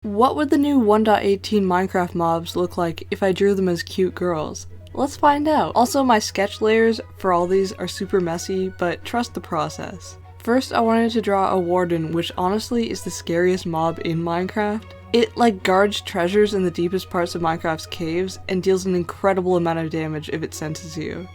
What would the new 1.18 Minecraft mobs look like if I drew them as cute girls? Let's find out. Also, my sketch layers for all these are super messy, but trust the process. First, I wanted to draw a warden, which honestly is the scariest mob in Minecraft. It guards treasures in the deepest parts of Minecraft's caves and deals an incredible amount of damage if it senses you.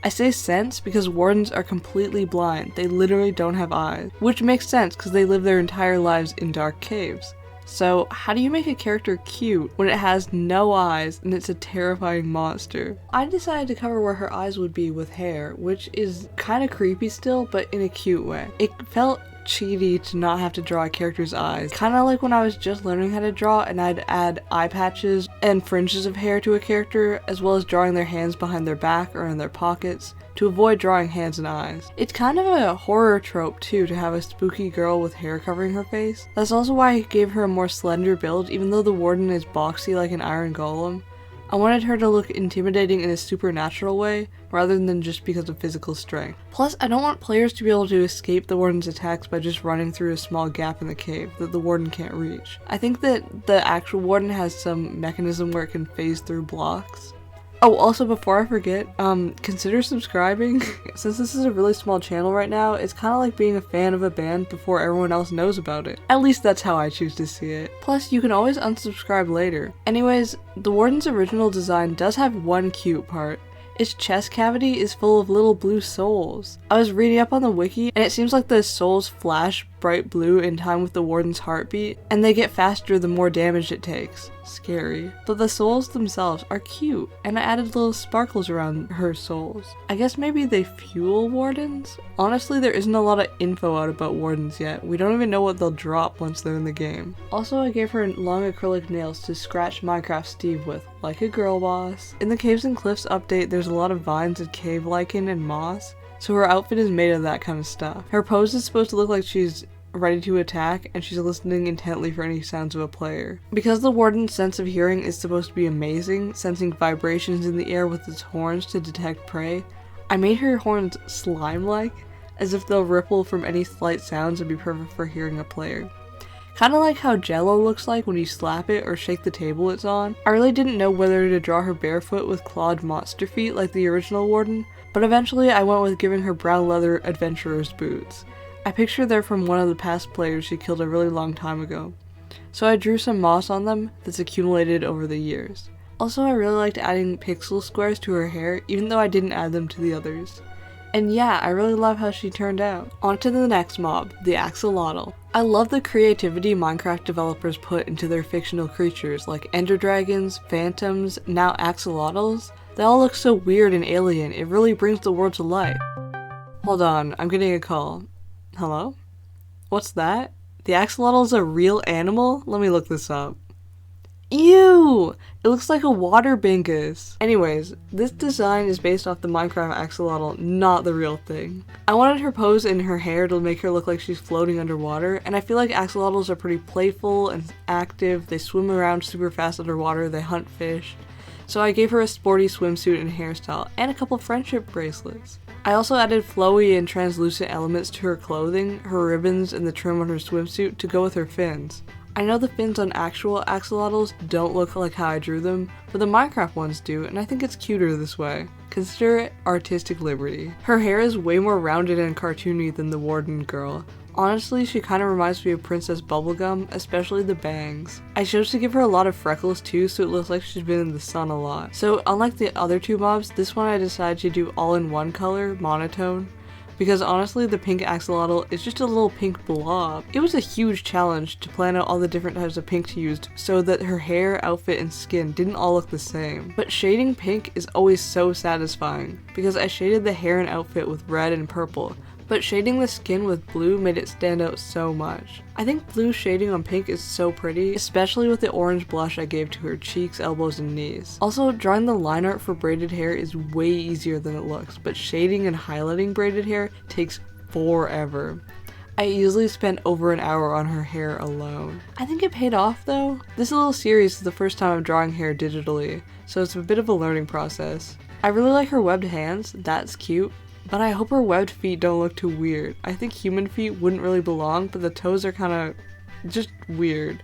I say sense because wardens are completely blind. They literally don't have eyes, which makes sense because they live their entire lives in dark caves. So how do you make a character cute when it has no eyes and it's a terrifying monster? I decided to cover where her eyes would be with hair, which is kind of creepy still, but in a cute way. It felt cheaty to not have to draw a character's eyes. Kind of like when I was just learning how to draw and I'd add eye patches and fringes of hair to a character, as well as drawing their hands behind their back or in their pockets, to avoid drawing hands and eyes. It's kind of a horror trope too to have a spooky girl with hair covering her face. That's also why I gave her a more slender build, even though the warden is boxy like an iron golem. I wanted her to look intimidating in a supernatural way, rather than just because of physical strength. Plus, I don't want players to be able to escape the warden's attacks by just running through a small gap in the cave that the warden can't reach. I think that the actual warden has some mechanism where it can phase through blocks. Oh, also before I forget, consider subscribing. Since this is a really small channel right now, it's kind of like being a fan of a band before everyone else knows about it. At least that's how I choose to see it. Plus, you can always unsubscribe later. Anyways, the warden's original design does have one cute part. Its chest cavity is full of little blue souls. I was reading up on the wiki, and it seems like the souls flash bright blue in time with the warden's heartbeat, and they get faster the more damage it takes. Scary. But the souls themselves are cute, and I added little sparkles around her souls. I guess maybe they fuel wardens? Honestly, there isn't a lot of info out about wardens yet. We don't even know what they'll drop once they're in the game. Also, I gave her long acrylic nails to scratch Minecraft Steve with, like a girl boss. In the Caves and Cliffs update, there's a lot of vines and cave lichen and moss, so her outfit is made of that kind of stuff. Her pose is supposed to look like she's ready to attack, and she's listening intently for any sounds of a player. Because the warden's sense of hearing is supposed to be amazing, sensing vibrations in the air with its horns to detect prey, I made her horns slime-like, as if they'll ripple from any slight sounds and be perfect for hearing a player. Kinda like how Jello looks like when you slap it or shake the table it's on. I really didn't know whether to draw her barefoot with clawed monster feet like the original warden, but eventually I went with giving her brown leather adventurer's boots. I picture they're from one of the past players she killed a really long time ago, so I drew some moss on them that's accumulated over the years. Also, I really liked adding pixel squares to her hair, even though I didn't add them to the others. And yeah, I really love how she turned out. On to the next mob, the axolotl. I love the creativity Minecraft developers put into their fictional creatures like ender dragons, phantoms, now axolotls. They all look so weird and alien, it really brings the world to life. Hold on, I'm getting a call. Hello? What's that? The axolotl is a real animal? Let me look this up. Ew! It looks like a water bingus. Anyways, this design is based off the Minecraft axolotl, not the real thing. I wanted her pose and her hair to make her look like she's floating underwater, and I feel like axolotls are pretty playful and active. They swim around super fast underwater, they hunt fish. So I gave her a sporty swimsuit and hairstyle, and a couple friendship bracelets. I also added flowy and translucent elements to her clothing, her ribbons, and the trim on her swimsuit to go with her fins. I know the fins on actual axolotls don't look like how I drew them, but the Minecraft ones do, and I think it's cuter this way. Consider it artistic liberty. Her hair is way more rounded and cartoony than the warden girl. Honestly, she kind of reminds me of Princess Bubblegum, especially the bangs. I chose to give her a lot of freckles too, so it looks like she's been in the sun a lot. So unlike the other two mobs, this one I decided to do all in one color, monotone, because honestly the pink axolotl is just a little pink blob. It was a huge challenge to plan out all the different types of pink to use so that her hair, outfit, and skin didn't all look the same. But shading pink is always so satisfying, because I shaded the hair and outfit with red and purple, but shading the skin with blue made it stand out so much. I think blue shading on pink is so pretty, especially with the orange blush I gave to her cheeks, elbows, and knees. Also, drawing the line art for braided hair is way easier than it looks, but shading and highlighting braided hair takes forever. I easily spent over an hour on her hair alone. I think it paid off though. This little series is the first time I'm drawing hair digitally, so it's a bit of a learning process. I really like her webbed hands, that's cute. But I hope her webbed feet don't look too weird. I think human feet wouldn't really belong, but the toes are kind of just weird.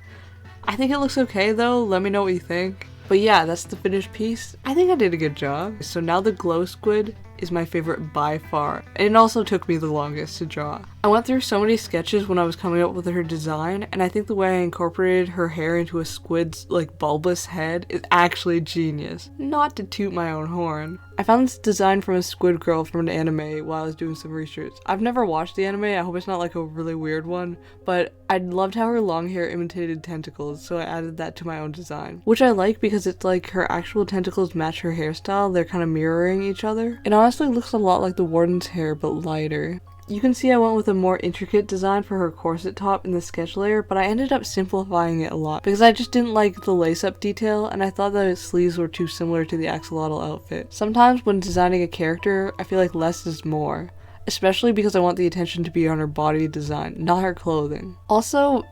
I think it looks okay though, let me know what you think. But yeah, that's the finished piece. I think I did a good job. So now the glow squid is my favorite by far, and it also took me the longest to draw. I went through so many sketches when I was coming up with her design, and I think the way I incorporated her hair into a squid's like bulbous head is actually genius. Not to toot my own horn. I found this design from a squid girl from an anime while I was doing some research. I've never watched the anime, I hope it's not like a really weird one, but I loved how her long hair imitated tentacles, so I added that to my own design. Which I like because it's like her actual tentacles match her hairstyle, they're kind of mirroring each other. It honestly looks a lot like the Warden's hair, but lighter. You can see I went with a more intricate design for her corset top in the sketch layer, but I ended up simplifying it a lot because I just didn't like the lace-up detail and I thought that its sleeves were too similar to the axolotl outfit. Sometimes when designing a character, I feel like less is more, especially because I want the attention to be on her body design, not her clothing. Also,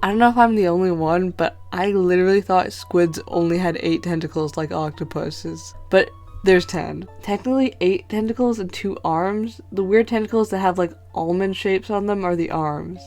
I don't know if I'm the only one, but I literally thought squids only had 8 tentacles like octopuses, but there's 10. Technically 8 tentacles and 2 arms. The weird tentacles that have like almond shapes on them are the arms,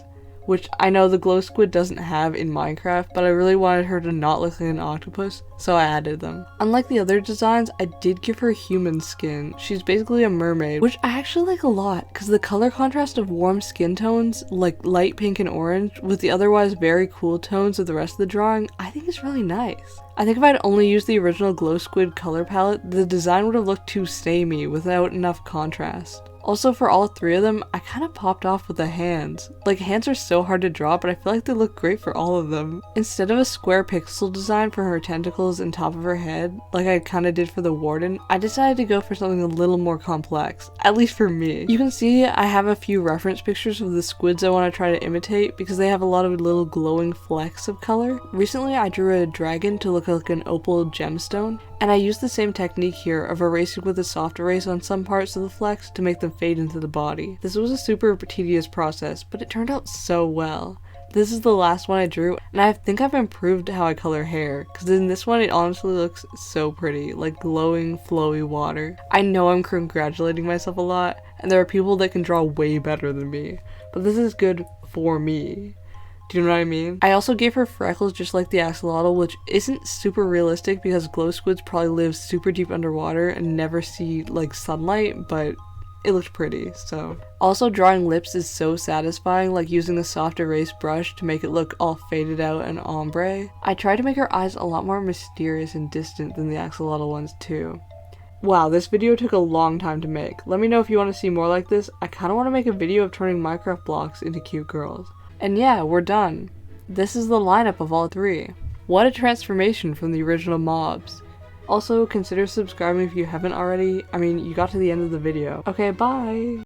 which I know the glow squid doesn't have in Minecraft, but I really wanted her to not look like an octopus, so I added them. Unlike the other designs, I did give her human skin. She's basically a mermaid, which I actually like a lot because the color contrast of warm skin tones like light pink and orange with the otherwise very cool tones of the rest of the drawing, I think is really nice. I think if I'd only used the original glow squid color palette, the design would have looked too samey without enough contrast. Also, for all 3 of them, I kind of popped off with the hands. Like, hands are so hard to draw, but I feel like they look great for all of them. Instead of a square pixel design for her tentacles and top of her head, like I kind of did for the Warden, I decided to go for something a little more complex, at least for me. You can see I have a few reference pictures of the squids I want to try to imitate because they have a lot of little glowing flecks of color. Recently, I drew a dragon to look like an opal gemstone, and I used the same technique here of erasing with a soft erase on some parts of the flecks to make them fade into the body. This was a super tedious process, but it turned out so well. This is the last one I drew, and I think I've improved how I color hair, because in this one it honestly looks so pretty, like glowing, flowy water. I know I'm congratulating myself a lot, and there are people that can draw way better than me, but this is good for me. Do you know what I mean? I also gave her freckles just like the axolotl, which isn't super realistic because glow squids probably live super deep underwater and never see like sunlight, but it looked pretty, so. Also, drawing lips is so satisfying, like using a soft erase brush to make it look all faded out and ombre. I tried to make her eyes a lot more mysterious and distant than the axolotl ones too. Wow, this video took a long time to make. Let me know if you want to see more like this. I kind of want to make a video of turning Minecraft blocks into cute girls. And yeah, we're done. This is the lineup of all 3. What a transformation from the original mobs. Also, consider subscribing if you haven't already. I mean, you got to the end of the video. Okay, bye!